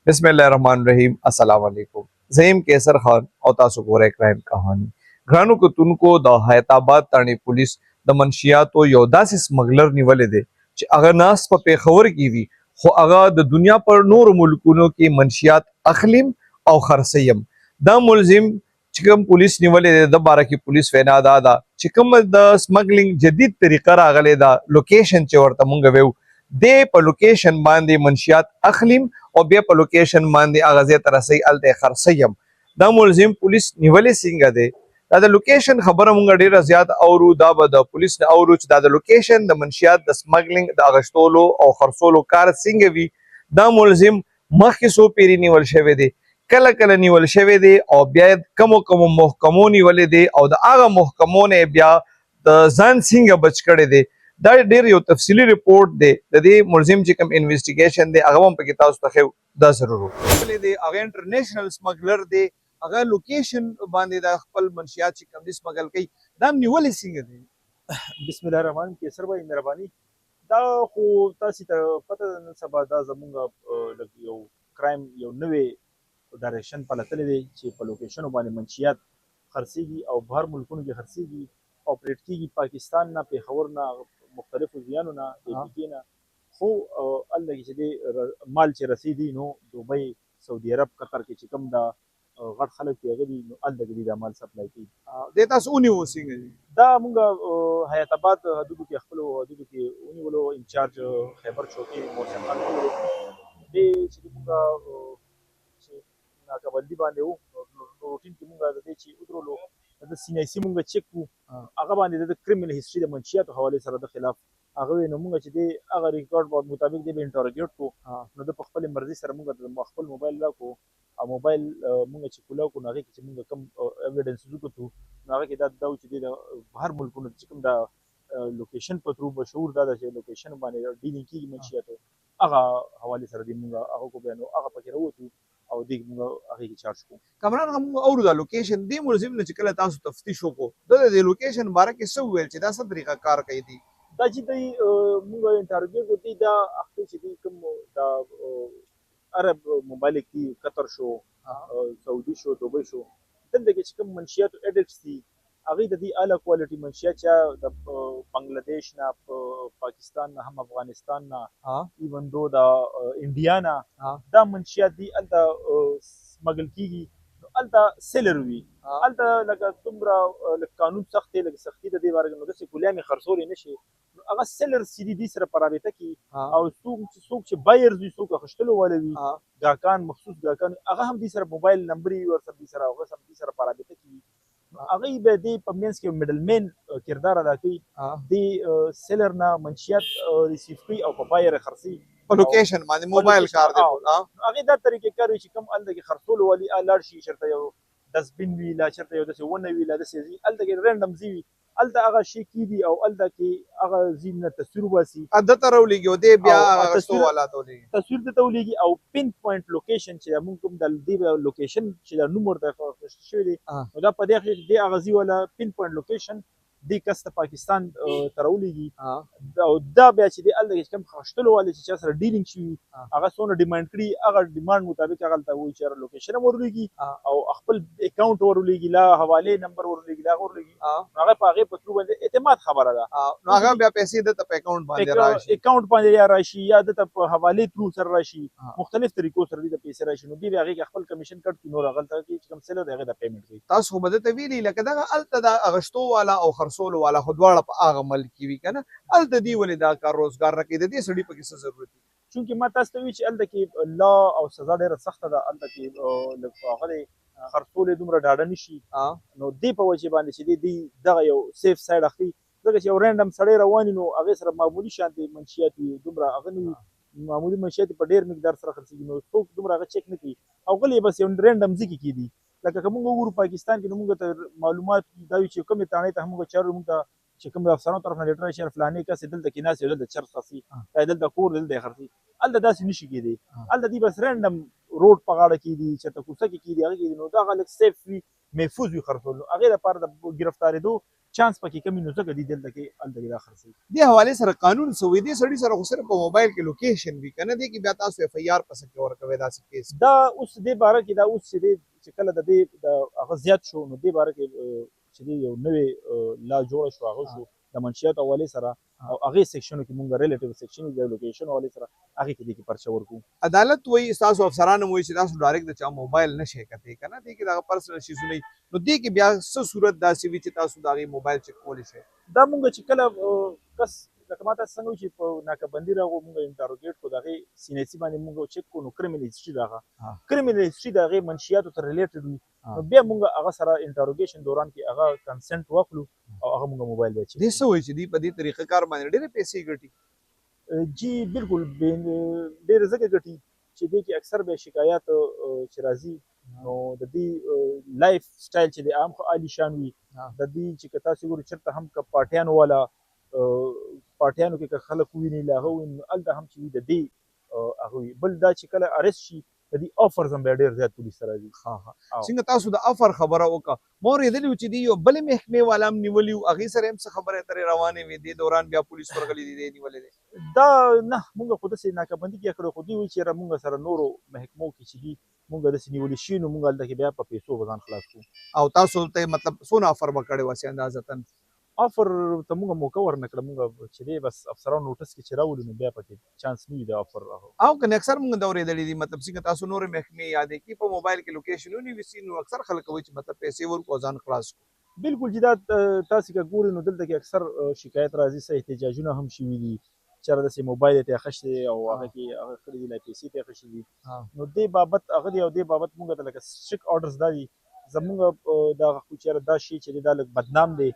بسم الله الرحمن الرحیم السلام علیکم. زیم کیسر خان او تاسو ګورئ کرایم کہانی. ګرانو کتونکو د حیات آباد تاڼې پولیس د منشیاتو یو داسې سمګلر نیولې دی چې هغه ناس په پیښور کې وي خو هغه د دنیا پر نور ملکونو کې منشیات اخلیم او خرڅیم. دا ملزم چې کوم پولیس نیولې دی د باره کې پولیس وینا دا ده چې کوم د سمګلینګ جدید طریقه راغلی دا لوکیشن چې ورته مونږ ویو د په لوکیشن باندې منشیات اخلیم او بیا په لوکیشن باندې هغه ځای ته رسئ هلته یې خرڅوم. دا ملزم پولیس نیولې څنګه دی دا د لوکیشن خبره مونږ ډیره زیات اورو. دا به د پولیس نه اورو چې دا د لوکیشن د منشیات د سمګلینګ د اغشتولو او خرڅولو کار څنګه وي. دا ملزم مخکې څو پیرې نیول شوی دی کله کله نیول شوی دی او بیا کمو محکمو نیولې دی او د هغه محکمو نه بیا د ځان څنګه بچ کړی دی. دا ډیر یو تفصیلی ریپورت دی د دې ملزم چې کوم انویسټیګیشن دی هغه هم پکې تاسو ته ښیو. دا ضرور وکړئ. دی هغه انټرنیشنل سمګلر دی هغه لوکیشن باندې د خپل منشیات چې کوم دي سمګل کوي دا نیولې څنګه دی. بسم الله الرحمن کیسر بھائی مهرباني دا خو تاسو ته پته نن سبا دا زمونږ یو کرایم یو نوې ډایرکشن پلتلې دی چې په لوکیشنو باندې منشیات خرڅېږي او بهر ملکونو کې خرڅېږي اپریټ کېږي پاکستان نه پیښور نه مختلفو ځایونو نه د پی کې نه خو هلته کې چې دی مال چې رسېدي نو دوبۍ سعودي عرب قطر کې چې کوم دا غټ خلک چې هغه دي نو هلته کې دا مال سپلای کوي. د تاسو ونیو څنګه دي دا مونږ حیات آباد حدودو کې خپلو حدودو کې ونیولو انچارج خیبر چوکي محسن خان ونیولو دې چې مونږ چې ناکبندي باندې وو روټین کې مونږ د دې چې ودرولو د سی آی سی مونږ چک وو هغه باندې د کریمینل هیستري د منشیاتو حوالې سره د خلاف هغه نو مونږ چې دی هغه ریکارډ مطابق دی به انټروګیټ کو نو د خپل مرضي سره مونږ د خپل موبایل راکو او موبایل مونږ چې کولاو کو هغه کې چې مونږ کم ایویډنس وکړو نو هغه کې دا چې دی د بهر ملکونو چې کوم دا لوکیشن په ترو مشهور دا چې لوکیشن باندې ډیلینګ کیږي منشیاتو هغه حوالې سره دی مونږ هغه کو بیانو هغه پکې راوځو او دې موږ هغه کې چارج کوو. کامران هم اورو دا لوکیشن دی ملزم نه چې کله تاسو تفتیش وکړو د لوکیشن باره کې څه وویل چې دا څه طریقه کار کوي دی دا چې دی موږ انټروګیټ وکړو دا اخته چې دی کوم دا عرب ممالک دي قطر شو سعودي شو دوبۍ شو دلته کې چې کوم منشیات ایډټس دي هغه د دې اعلی کوالټي منشیات چې د بنگلاديش نه پاکستان نه هم افغانستان نه ایون دو دا انډیا نه دا منشیات دي الته سمګل کیږي الته سیلر وي الته لکه څومره قانون سخت دی لکه سختی د دې باره نو د سکولیامي خرڅول نشي هغه سیلر سی ډي سره پرابطه کی او څوک چې بایرز وي څوک خشتلو ولوي گاکان مخصوص گاکان هغه هم دې سره موبایل نمبر ور سره دې سره هغه سم دې سره پرابطه کی هغه به دې په مینس کې میډل مین کردار ادا کوي د سیلر نه منشیات ریسیو کوي او په بایر خرڅي په لوکیشن باندې موبایل کار دی هغه دا طریقې کار چې کوم الته کې خرڅول ولي لاړ شي شرط یو دسبین وی لا شرط یو د ونه وی لا د سيزي الته کې رندم زی الته هغه شي کی دی او الته کې هغه زین تصویر واسي عادت راولېږي دی بیا هغه څو والا تولېږي تصویر ته تولېږي او پین پوینټ لوکیشن چې موږ کوم د دې لوکیشن چې د نومور د شوی دی نو دا په دې کې دی هغه زی ولا پین پوینټ لوکیشن د کسته پاکستان ترولېږي او دا بیا چې د الته کوم خشتلو والي چې سره ډیلینګ شي هغه څونه ډیماند کړي هغه ډیماند مطابق هغه ته وایي چې لوکیشن ورولېږي او خپل اکاونټ ورولېږي لا حواله نمبر ورولېږي لا ورولېږي هغه په هغه په ترو باندې اعتماد خبره ده نو هغه بیا پیسې د په اکاونټ باندې راشي اکاونټ باندې یا راشي یا د په حواله ترو سره راشي مختلف طریقو سره د پیسې راشي نو دی هغه خپل کمیشن کټ کی نور غلطه کی چې کوم سره دغه د پیمنٹ کوي تاسو به ته ویلي لکه دا الته دا اغشتو والا او خرڅولو والا خو دواړه په هغه ملک کې وي کنه الته دی ولې دا کار روزګار راکې د دې سړي په کې څه ضرورت دی چونکه ما تاسو ته وی چې الته کې لا او سزا ډیره سخته ده الته کې لکه هغه خرڅول دومره ډاډه نشي نو دی په وجه باندې چې دی دغه یو سیف سایډ اخلي دغه یو رندم سړی روان نو هغه سره معمولی شانتي منشیات دومره هغه معمولی منشیات په ډیر مقدار سره خرڅېږي نو څوک دومره هغه چک نه کوي او غلی بس یو رندم ځکه کیدی لکه کوم وګورو پاکستان کې موږ ته معلومات دا چې کومه تانه ته موږ چارو موږ ته چې کوم د افسرانو طرف نه لیټر شي فلاني کس دلته کې ناس دلته چر خاصي دلته کور دلته خرڅي الته داسې نشي کېدی الته دی بس رندم روډ په غاړه کې دي چې ته کوڅه کې دي هغه نو دا غلط سیف وي محفوظ وي خرڅول هغه لپاره د گرفتاریدو چانس پکې کمی نو ځکه دی دلته کې الته دا خرڅي دې حواله سره قانون سوي دي سړی سره خو صرف په موبایل کې لوکیشن وی کنه دی کې بیا تاسو اف ای آر پس کې ورکوي دا کیس دا اوس دې باره کې دا اوس چې کله د دې د هغه زیات شو نو دې باره کې چې یو نوې لا جوړ شو هغه شو د منشیات حوالې سره او هغه سیکشنو کې مونږ ریلیټیو سیکشن د لوکیشن حوالې سره هغه کې د کې پرچه ورکو عدالت وایي تاسو افسرانو وایي چې تاسو ډایرکټ د چا موبایل نشئ کته کنه دی کې دا پرسنل شیزونه نو دی کې بیا څه صورت داسې وي چې تاسو داغي موبایل چک کولی شئ دا مونږ چې کله کس لکه ماته څنګه چې په ناکبندي راغو مونږ انټروګیټ کو دغه سینېسي باندې مونږ چک کو نو کریمینل هیستوري راغه کریمینل هیستوري دغه منشیاتو ته ریلیټډ وي نو بیا مونږ هغه سره انټروګیشن دوران کې هغه کنسنت واخلو او هغه مونږ موبایل بچي دې څه وایي چې دی په دې طریقه کار باندې ډېرې پیسې ګټي جی بالکل ډېر زګه ګټي چې دې کې اکثر به شکایت چې راځي نو د دې لایف سټایل چې د عام خو عالی شان وي د دې چې کتا سګور چرته هم ک پارټیانو والا پارټیانو کې خلک ویني لا هو الته هم چې د دې هغه بل دا چې کله ارست شي د دې افر زم ډېر زیات پولیس سره دي څنګه تاسو د افر خبره وکړه مور یې دلی چې دی یو بل محکمې والا نیولی هغه سره هم څه خبره ترې روانه وي د دوران بیا پولیس ورغلي دي نیولې دا نه مونږ خود سي ناکبندي کې کړو خو دی وی چې مونږ سره نورو محکمو کې چې دي مونږ د سنیول شي نو مونږ الته بیا په پیسو وزن خلاص کو او تاسو ته مطلب سونه افر وکړي واسه اندازتن افر ته مونږ موقع ورنکړه مونږ چې دی بس افسرانو نوټس کې چې راوړو نو بیا پکې چانس نه دی افر او کنه اکثر مونږ دورې دلی دي مطلب څنګه تاسو نور محکمې یادې کی په موبایل کې لوکیشنونه وسی نو اکثر خلک وایي چې مطلب پیسې ورکو ځان خلاص کو بالکل چې دا تاسو کې ګوري نو دلته کې اکثر شکایت راځي سه احتجاجونه هم شوي دي چې د موبایل ته خښته او هغه کې هغه خړې دي لا پیسې ته خښته دي نو دې بابت هغه دی او دې بابت مونږ ته لکه سټریک اورډرز دي زمونږ دا خو چې دا شی چې دا لږ بدنام دی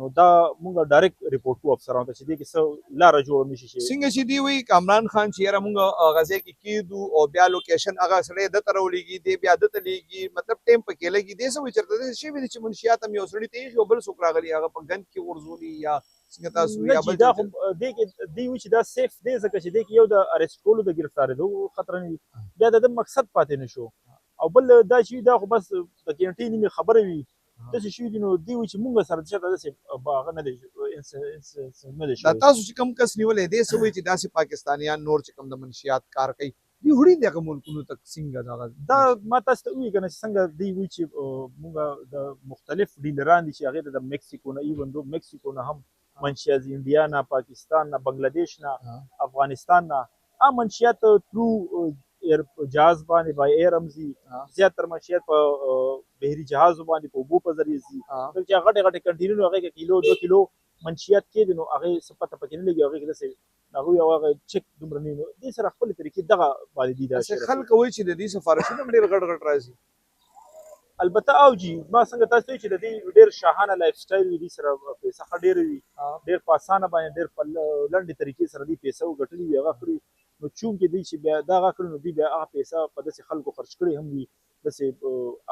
نو دا مونږ ډایرکټ ریپورت کو افسرانو ته چې دې کې څه لار جوړ نشي شي څنګه چې دی وی کامران خان چې یاره مونږ غزه کې کیدو او بیا لوکیشن هغه سره د ترولېږي دی بیا د تلېږي مطلب ټیم پکې لګي دې سوي چرته شي وی چې منشیات هم یو سړی ته یو بل څوک راغلی هغه په ګن کې ورزولي یا څنګه تاسو یا بل دا دې کې دی چې دا سیف دی ځکه چې دې کې یو د اریسټ کولو د گرفتاریدو خطر نه بیا د مقصد پاتې نشو او بل دا چې دا خو بس د کینټین خبره وي داسې شوي دي نو دوی وایي چې مونږ سره چېرته داسې هغه نه دی دا تاسو چې کوم کس نیولی دی څه وایي چې داسې پاکستانیان نور چې کوم د منشیات کار کوي دوی وړي دي هغه ملکونو ته څنګه دغه دا ما تاسو ته ووایي که نه چې څنګه دوی وایي چې مونږ د مختلف ډیلران دي چې هغې د مکسیکو نه ایون دو مکسیکو نه هم منشیات انډیا نه پاکستان نه بنګلادیش نه افغانستان نه منشیات ترو جهاز باندې بای ایر امزي زیاتره منشیات په بحري جهاز باندې په اوبو په ذریعه زي چې غټه غټه کنټینر هغه کې کیلو 2 کیلو منشیات کې نو هغه سپته پکې نه لګي هغه کې دسه هغه هغه چک دومره نه دي سره خپل طریقې دغه باندې دي دا خلک وایي چې د دې سفارشونه ډېر غټ غټ راځي البته او جی ما څنګه تاسو چې د دې ډېر شاهانه لایف سټایل دي سره پیسې ډېر وي ډېر په اسانه باندې ډېر په لنډه طریقې سره دي پیسې وګټلي وي هغه خوري نو چون کې دی چې بیا دا غاکړو نو دی بیا هغه پیسې په داسې خلکو خرج کړي هم وي داسې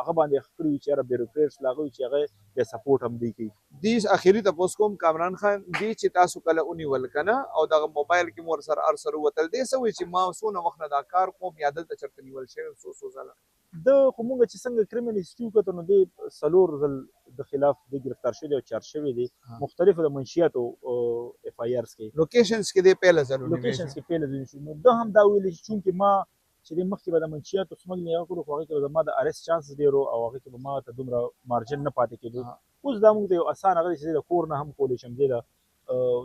هغه باندې خوري چې هغه بیروکریټس لاغوي چې هغه بیا سپورټ هم دی کوي دې اخیری تاسو کوم کامران خان دی چې تاسو کله اونې ولکنه او دغه موبایل کې مور سره ارسر وتل دی سوي چې ما سونه وخت دا کار کوم یادل ته چرته نیول شي سو زاله د خو مونږ چې څنګه کریمینل هیستوري کته نو دی سلور ځل د خلاف د گرفتار شوی او چارج شوی دی مختلفو د منشیاتو اف آی آرز کې لوکیشنز کې دی پهله ځل لوکیشنز کې پهله ځل شو نو دا هم دا ویل چې چونکې ما چې د مخکې به د منشیاتو سمګلینګ هغه کړو خو هغه کې به ما د ارست چانس ډېر او هغه کې به ما ته دومره مارجن نه پاتې کېدو اوس دا موږ ته یو اسانه هغه چې د کور نه هم کولی شم دی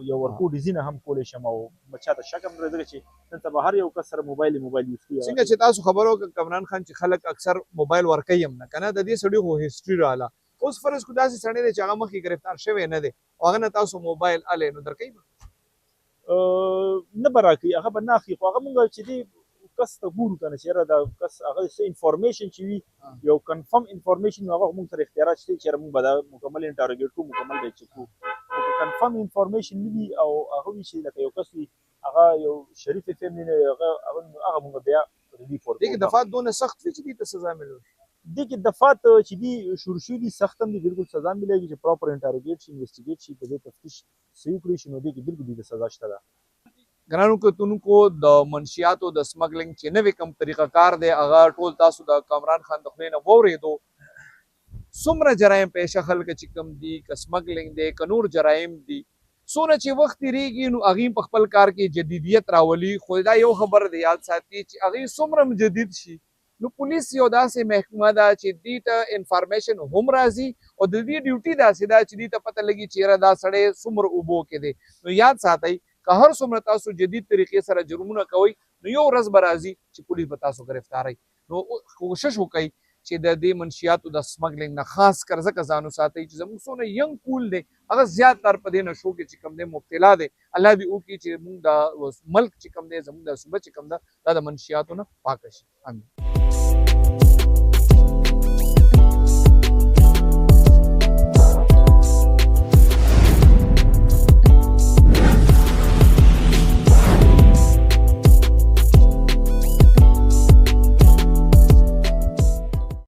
یو ورکو ډیزاین هم کولی شم او بچا ته شک هم راځي چې دلته به هر یو کس سره موبایل یوز کوي څنګه چې تاسو خبرو کامران خان چې خلک اکثر موبایل ورکوي هم نه کنه د دې سړي خو هیستوري رااله اوس فرض کو داسې سړی دی چې هغه مخکې گرفتار شوی نه دی او هغه نه تاسو موبایل الی نو درکوي نه به راکوي هغه به نه اخلي خو هغه مونږ چې دی کس ته ګورو که نه چې یاره دا کس هغه څه انفارمیشن چې وي یو کنفرم انفارمیشن هغه مونږ سره اختیارات شته چې مونږ به دا مکمل انټروګیټ کوو مکمل به چک کوو خو کنفرم انفارمیشن نه وي او هغه وي چې لکه یو کس وي هغه یو شریف اف ام نه هغه مونږ بیا ریلیف ورکوو دغه دفعات دونه سخت وي چې دې ته سزا ملو دې کې دفعات چې دي شروع شوي دي سخت هم دي بالکل سزا ملېږي چې پراپر انټروګیټ شي انویسټیګیټ شي په دې تفتیش صحیح کړی شي نو دې کې بالکل دې سزا شته ده ګرانو کتونکو د منشیاتو د سمګلینګ چې نوې کوم طریقه کار دی هغه ټول تاسو د کامران خان د خولې نه واورېدو څومره جرایم پیشه خلک چې کوم دي که سمګلینګ دی که نور جرایم دي څونه چې وخت تیریږي نو هغوی په خپل کار کې جدیدیت راولي خو دا یو خبر دی یاد ساتي چې هغوی څومره جدید شي نو پولیس یو داسې محکمه ده چې دې ته انفارمیشن هم راځي او د دې ډیوټي داسې ده چې دې ته پته لګي چې یاره دا سړی څومره اوبو کې دی نو یاد ساتئ که هر څومره تاسو جدید طریقې سره جرمونه کوئ نو یو ورځ به راځي چې پولیس به تاسو ګرفتاروي نو کوشش وکړئ چې د دې منشیاتو د سمګلینګ نه خاص کر ځکه ځان وساتئ چې زموږ څونه ینګ کول دی هغه زیات تر په دې نشو کې چې کوم دی مبتلا دی الله دې وکړي چې موږ د ملک چې کوم دی زموږ د صوبه چې کوم ده دا د منشیاتو نه پاک شي امین